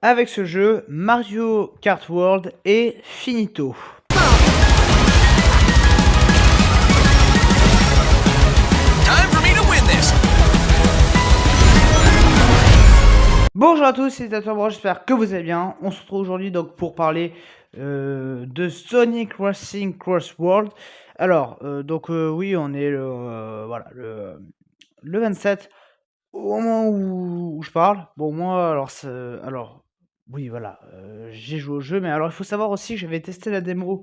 Avec ce jeu, Mario Kart World est finito. Time for me to win this. Bonjour à tous, c'est Tato, j'espère que vous allez bien. On se retrouve aujourd'hui donc pour parler de Sonic Racing Cross World. Alors, oui, on est le 27 au moment où je parle. Bon, moi, oui, voilà, j'ai joué au jeu, mais alors il faut savoir aussi que j'avais testé la démo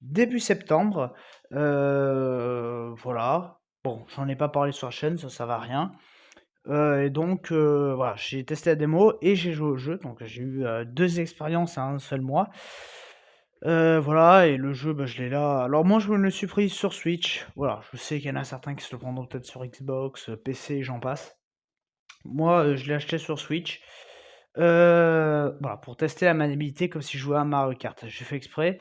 début septembre. Voilà. Bon, j'en ai pas parlé sur la chaîne, ça sert à rien. Et donc, voilà, j'ai testé la démo et j'ai joué au jeu. Donc, j'ai eu 2 expériences en un seul mois. Voilà, et le jeu, bah, je l'ai là. Alors, moi, je me le suis pris sur Switch. Voilà, je sais qu'il y en a certains qui se le prendront peut-être sur Xbox, PC, j'en passe. Moi, je l'ai acheté sur Switch. Voilà, pour tester la maniabilité comme si je jouais à Mario Kart. J'ai fait exprès.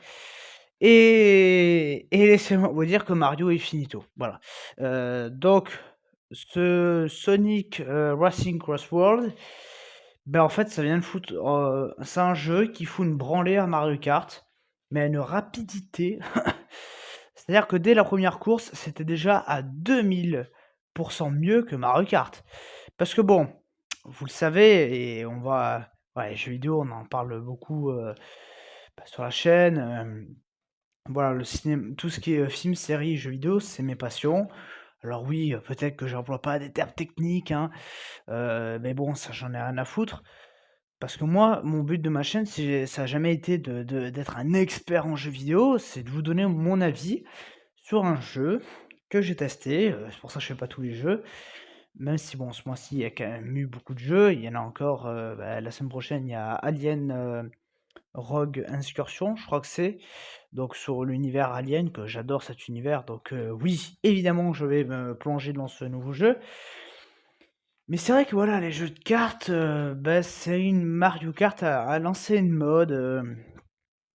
Et laissez-moi vous dire que Mario est finito. Voilà. Donc, ce Sonic Racing Cross World, ben en fait, ça vient de foutre. C'est un jeu qui fout une branlée à Mario Kart, mais à une rapidité. C'est-à-dire que dès la première course, c'était déjà à 2000% mieux que Mario Kart. Parce que bon, vous le savez, et on va. Ouais, les jeux vidéo, on en parle beaucoup sur la chaîne. Voilà, le cinéma, tout ce qui est film, série, jeux vidéo, c'est mes passions. Alors oui, peut-être que j'emploie pas des termes techniques, hein, mais bon, ça j'en ai rien à foutre. Parce que moi, mon but de ma chaîne, ça a jamais été d'être un expert en jeux vidéo, c'est de vous donner mon avis sur un jeu que j'ai testé. C'est pour ça que je fais pas tous les jeux. Même si bon, ce mois-ci, il y a quand même eu beaucoup de jeux. Il y en a encore, la semaine prochaine, il y a Alien Rogue Incursion, je crois que c'est. Donc sur l'univers Alien, que j'adore cet univers. Donc oui, évidemment, je vais me plonger dans ce nouveau jeu. Mais c'est vrai que voilà, les jeux de cartes, bah, c'est une Mario Kart à l'ancienne mode.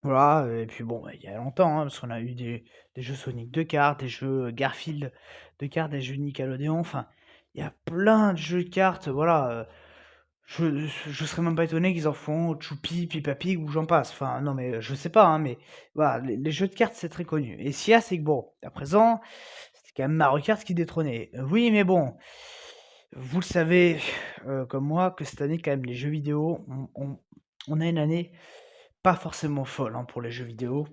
Voilà, et puis bon, bah, il y a longtemps, hein, parce qu'on a eu des jeux Sonic de cartes, des jeux Garfield de cartes, des jeux Nickelodeon. Enfin, il y a plein de jeux de cartes, voilà. Je serais même pas étonné qu'ils en font Choupi, Peppa Pig ou j'en passe. Enfin, non, mais je sais pas, hein, mais voilà, les jeux de cartes, c'est très connu. Et ce qu'il y a, c'est que bon, à présent, c'était quand même Mario Kart qui détrônait. Oui, mais bon, vous le savez, comme moi, que cette année, quand même, les jeux vidéo, on a une année pas forcément folle hein, pour les jeux vidéo.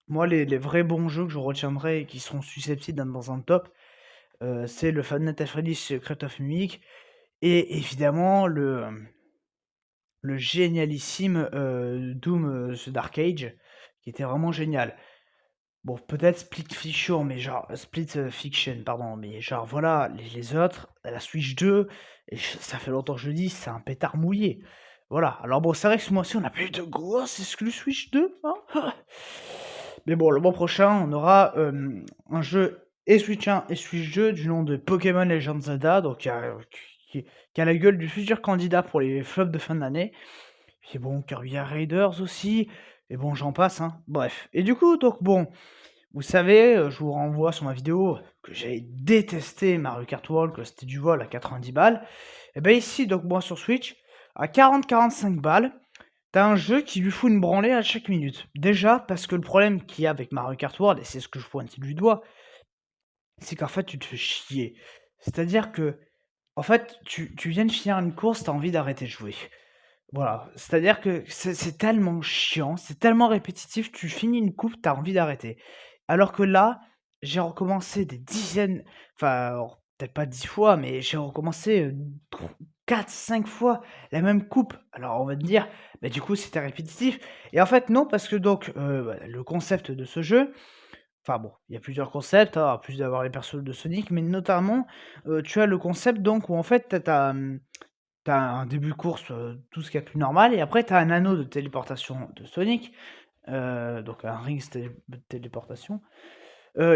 Moi, les vrais bons jeux que je retiendrai et qui seront susceptibles d'être dans un top, c'est le Five Nights at Freddy's Secret of Mimic et évidemment le génialissime Doom The Dark Age, qui était vraiment génial. Bon, peut-être Split Fiction, pardon, mais genre voilà, les autres, la Switch 2, ça fait longtemps que je le dis, c'est un pétard mouillé. Voilà, alors bon, c'est vrai que ce mois-ci, on n'a pas eu de grosses exclus Switch 2, hein. Mais bon, le mois prochain, on aura un jeu et Switch 1 et Switch 2 du nom de Pokémon Legends Zelda, donc qui a la gueule du futur candidat pour les flops de fin d'année. Puis bon, Kirby Air Raiders aussi, et bon, j'en passe, hein. Bref. Et du coup, donc bon, vous savez, je vous renvoie sur ma vidéo que j'avais détesté Mario Kart World, que c'était du vol à 90 balles. Et ben ici, donc moi sur Switch, à 40-45 balles, t'as un jeu qui lui fout une branlée à chaque minute. Déjà, parce que le problème qu'il y a avec Mario Kart World, et c'est ce que je pointe du doigt, c'est qu'en fait, tu te fais chier. C'est-à-dire que, en fait, tu viens de finir une course, t'as envie d'arrêter de jouer. Voilà, c'est-à-dire que c'est tellement chiant, c'est tellement répétitif, tu finis une coupe, t'as envie d'arrêter. Alors que là, j'ai recommencé des dizaines, enfin, alors, peut-être pas 10 fois, mais j'ai recommencé 4-5 fois la même coupe. Alors on va te dire, bah, du coup c'était répétitif. Et en fait non, parce que donc le concept de ce jeu, enfin bon, il y a plusieurs concepts, hein, en plus d'avoir les persos de Sonic, mais notamment tu as le concept donc où en fait t'as un début de course, tout ce qu'il y a de plus normal, et après t'as un anneau de téléportation de Sonic, donc un ring de téléportation,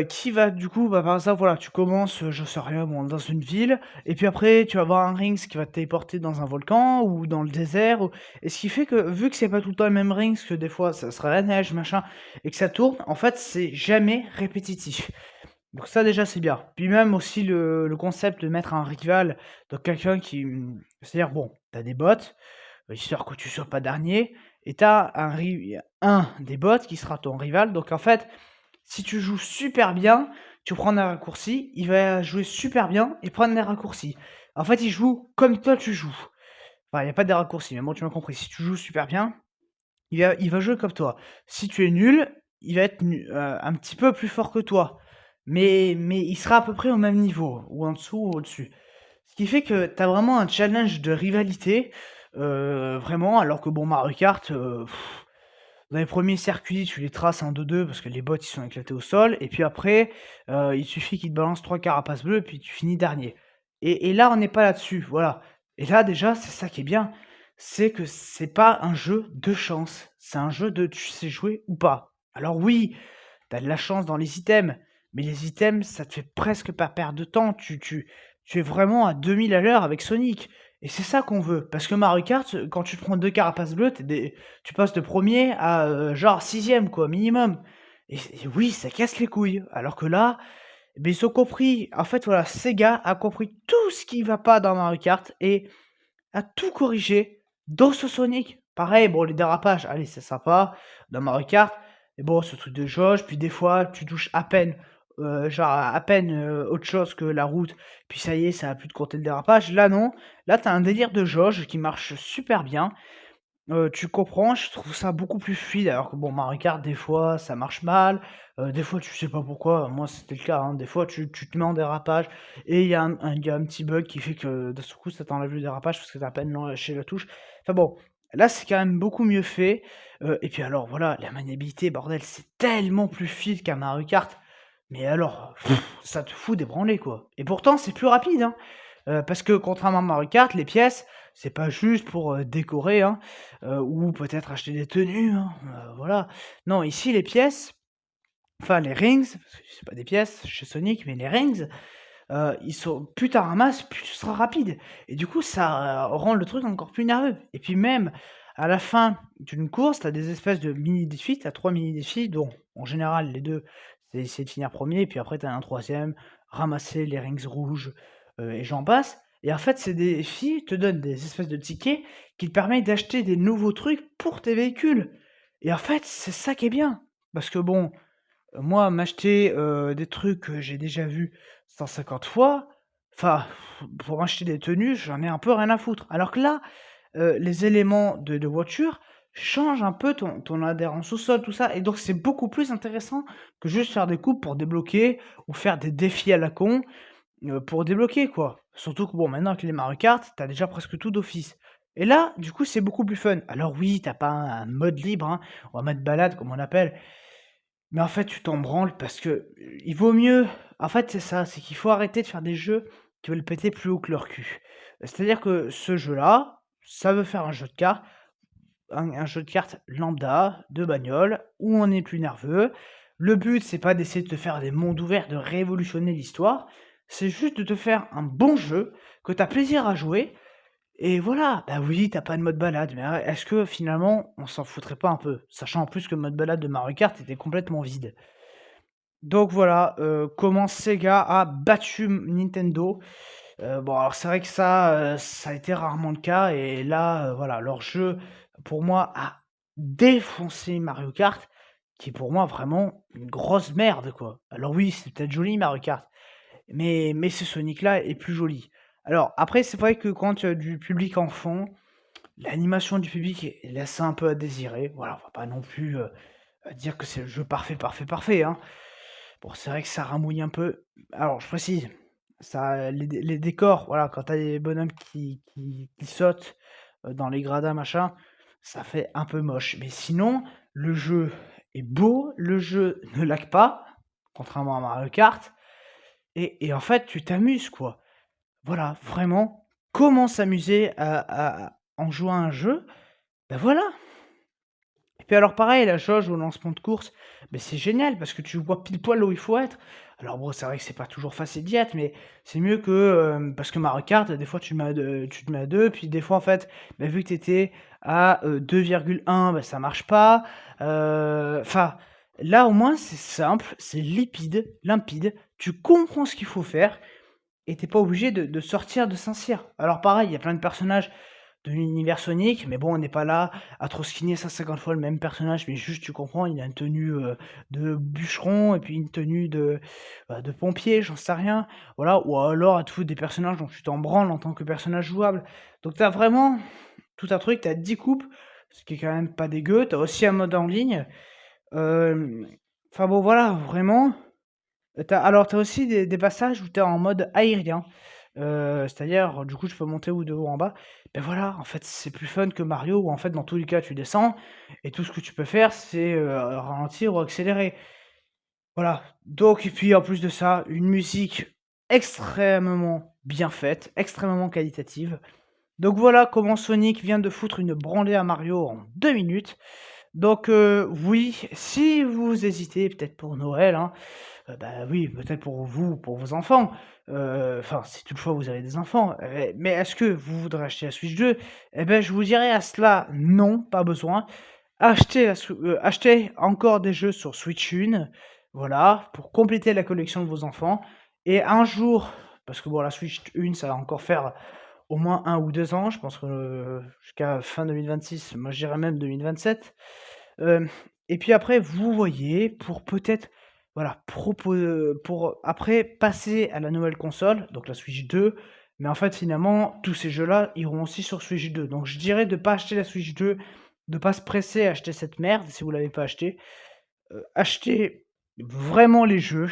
qui va du coup, bah, par exemple, voilà, tu commences, je sais rien, bon, dans une ville, et puis après tu vas avoir un rings qui va te téléporter dans un volcan ou dans le désert, et ce qui fait que vu que c'est pas tout le temps les mêmes rings, que des fois ça sera la neige, machin, et que ça tourne, en fait c'est jamais répétitif. Donc ça déjà c'est bien. Puis même aussi le concept de mettre un rival, donc quelqu'un qui, c'est-à-dire bon, t'as des bots, histoire que tu sois pas dernier et tu as un des bots qui sera ton rival. Donc en fait, si tu joues super bien, tu prends des raccourcis, il va jouer super bien et prendre des raccourcis. En fait, il joue comme toi tu joues. Enfin, il y a pas des raccourcis, mais bon, tu m'as compris. Si tu joues super bien, il va jouer comme toi. Si tu es nul, il va être un petit peu plus fort que toi. Mais il sera à peu près au même niveau, ou en dessous ou au-dessus. Ce qui fait que tu as vraiment un challenge de rivalité, vraiment, alors que bon, Mario Kart, dans les premiers circuits, tu les traces en 2-2 parce que les bots, ils sont éclatés au sol et puis après, il suffit qu'ils te balancent 3 carapaces bleues et puis tu finis dernier. Et là, on n'est pas là-dessus, voilà. Et là, déjà, c'est ça qui est bien, c'est que c'est pas un jeu de chance, c'est un jeu de tu sais jouer ou pas. Alors oui, tu as de la chance dans les items, mais les items, ça te fait presque pas perdre de temps. Tu es vraiment à 2000 à l'heure avec Sonic. Et c'est ça qu'on veut. Parce que Mario Kart, quand tu te prends 2 carapaces bleues, tu passes de premier à genre sixième, quoi, minimum. Et oui, ça casse les couilles. Alors que là, eh ben, ils ont compris. En fait, voilà, Sega a compris tout ce qui va pas dans Mario Kart et a tout corrigé dans ce Sonic. Pareil, bon, les dérapages, allez, c'est sympa dans Mario Kart. Mais bon, ce truc de jauge, puis des fois, tu touches à peine, genre à peine autre chose que la route, puis ça y est, ça va plus te compter le dérapage. Là, non. Là, t'as un délire de jauge qui marche super bien. Tu comprends, je trouve ça beaucoup plus fluide alors que bon, Mario Kart, des fois, ça marche mal, des fois, tu sais pas pourquoi. Moi, c'était le cas, hein. Des fois, tu te mets en dérapage et il y a un petit bug qui fait que, d'un seul coup, ça t'enlève le dérapage parce que tu as à peine lâché la touche. Enfin bon, là, c'est quand même beaucoup mieux fait, et puis alors, voilà, la maniabilité, bordel, c'est tellement plus fluide qu'un Mario Kart, mais alors, ça te fout des branlées, quoi, et pourtant, c'est plus rapide, hein. Parce que contrairement à Mario Kart, les pièces, c'est pas juste pour, décorer, hein, ou peut-être acheter des tenues, hein, voilà. Non, ici les pièces, enfin les rings, parce que c'est pas des pièces chez Sonic, mais les rings, ils sont plus tu ramasses, plus tu seras rapide et du coup ça, rend le truc encore plus nerveux et puis même à la fin d'une course, tu as des espèces de mini défis, tu as 3 mini défis dont en général les 2 c'est essayer de finir premier et puis après tu as un troisième ramasser les rings rouges, et j'en passe et en fait ces défis te donnent des espèces de tickets qui te permettent d'acheter des nouveaux trucs pour tes véhicules et en fait, c'est ça qui est bien parce que bon, moi, m'acheter, des trucs que j'ai déjà vus 150 fois, enfin, pour m'acheter des tenues, j'en ai un peu rien à foutre. Alors que là, les éléments de voiture changent un peu ton adhérence au sol, tout ça et donc c'est beaucoup plus intéressant que juste faire des coupes pour débloquer ou faire des défis à la con, pour débloquer, quoi. Surtout que bon, maintenant avec les Mario Kart, tu déjà presque tout d'office et là, du coup, c'est beaucoup plus fun. Alors oui, t'as pas un mode libre, hein, ou un mode balade comme on appelle, mais en fait, tu t'en branles parce que, il vaut mieux en fait, c'est ça, c'est qu'il faut arrêter de faire des jeux qui veulent péter plus haut que leur cul. C'est-à-dire que ce jeu-là, ça veut faire un jeu de cartes, un jeu de cartes lambda, de bagnole, où on est plus nerveux. Le but, c'est pas d'essayer de te faire des mondes ouverts, de révolutionner l'histoire, c'est juste de te faire un bon jeu, que tu as plaisir à jouer et voilà, bah oui, t'as pas de mode balade, mais est-ce que finalement, on s'en foutrait pas un peu? Sachant en plus que le mode balade de Mario Kart était complètement vide. Donc voilà, comment Sega a battu Nintendo. Bon alors c'est vrai que ça a été rarement le cas et là, voilà, leur jeu, pour moi, a défoncé Mario Kart, qui est pour moi vraiment une grosse merde, quoi. Alors oui, c'est peut-être joli Mario Kart, mais ce Sonic-là est plus joli. Alors après, c'est vrai que quand tu as du public enfant, l'animation du public laisse un peu à désirer. Voilà, on va pas non plus, dire que c'est le jeu parfait, parfait, parfait, hein. Bon, c'est vrai que ça ramouille un peu. Alors je précise, ça les décors, voilà, quand tu as des bonhommes qui sautent, dans les gradins, machin, ça fait un peu moche. Mais sinon, le jeu est beau, le jeu ne lag pas, contrairement à Mario Kart et en fait, tu t'amuses, quoi. Voilà, vraiment, comment s'amuser en jouant à un jeu? Ben voilà! Et puis alors pareil, la jauge au lancement de course, mais c'est génial parce que tu vois pile poil là où il faut être. Alors bon, c'est vrai que c'est pas toujours facile d'y être, mais c'est mieux que, parce que Mario Kart, des fois tu te mets à 2, puis des fois en fait, bah, vu que tu étais à, 2,1, bah, ça marche pas. Enfin, là au moins c'est simple, c'est limpide, tu comprends ce qu'il faut faire et tu pas obligé de sortir de Saint-Cyr. Alors pareil, il y a plein de personnages de l'univers Sonic, mais bon, on n'est pas là à trop skinner 150 fois le même personnage, mais juste, tu comprends, il a une tenue, de bûcheron et puis une tenue de pompier, j'en sais rien. Voilà, ou alors à te foutre des personnages dont tu t'en branles en tant que personnage jouable. Donc tu as vraiment tout un truc, tu as 10 coupes, ce qui est quand même pas dégueu. Tu as aussi un mode en ligne. Hem, enfin bon, voilà, vraiment, tu as aussi des passages où tu es en mode aérien. C'est-à-dire, du coup, je peux monter ou de haut en bas. Ben voilà, en fait, c'est plus fun que Mario où en fait, dans tous les cas, tu descends et tout ce que tu peux faire, c'est, ralentir ou accélérer. Voilà, donc et puis en plus de ça, une musique extrêmement bien faite, extrêmement qualitative. Donc voilà comment Sonic vient de foutre une branlée à Mario en 2 minutes. Donc oui, si vous hésitez, peut-être pour Noël, hein, bah, oui, peut-être pour vous, pour vos enfants, enfin, si toutefois vous avez des enfants, mais est-ce que vous voudrez acheter la Switch 2? Eh ben, je vous dirais à cela: non, pas besoin. Achetez encore des jeux sur Switch 1, voilà, pour compléter la collection de vos enfants et un jour, parce que bon, la Switch 1, ça va encore faire au moins 1 ou 2 ans, je pense que, jusqu'à fin 2026, moi je dirais même 2027. Hem et puis après, vous voyez, pour peut-être, voilà, pour après passer à la nouvelle console, donc la Switch 2, mais en fait, finalement, tous ces jeux-là iront aussi sur Switch 2. Donc je dirais de pas acheter la Switch 2, de pas se presser à acheter cette merde si vous l'avez pas acheté. Achetez vraiment les jeux,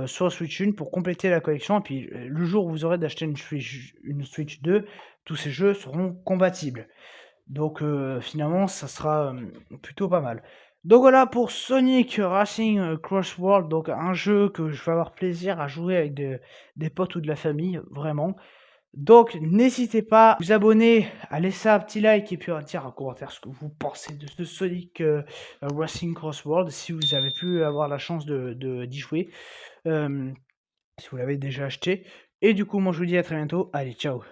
sur Switch 1 pour compléter la collection et puis, le jour où vous aurez d'acheter une Switch 2, tous ces jeux seront compatibles. Donc finalement, ça sera, plutôt pas mal. Donc voilà pour Sonic Racing, Cross World, donc un jeu que je vais avoir plaisir à jouer avec des potes ou de la famille, vraiment. Donc n'hésitez pas à vous abonner, à laisser un petit like et puis à dire en commentaire ce que vous pensez de ce Sonic, Racing Cross World, si vous avez pu avoir la chance d'y jouer, si vous l'avez déjà acheté et du coup, moi je vous dis à très bientôt. Allez, ciao!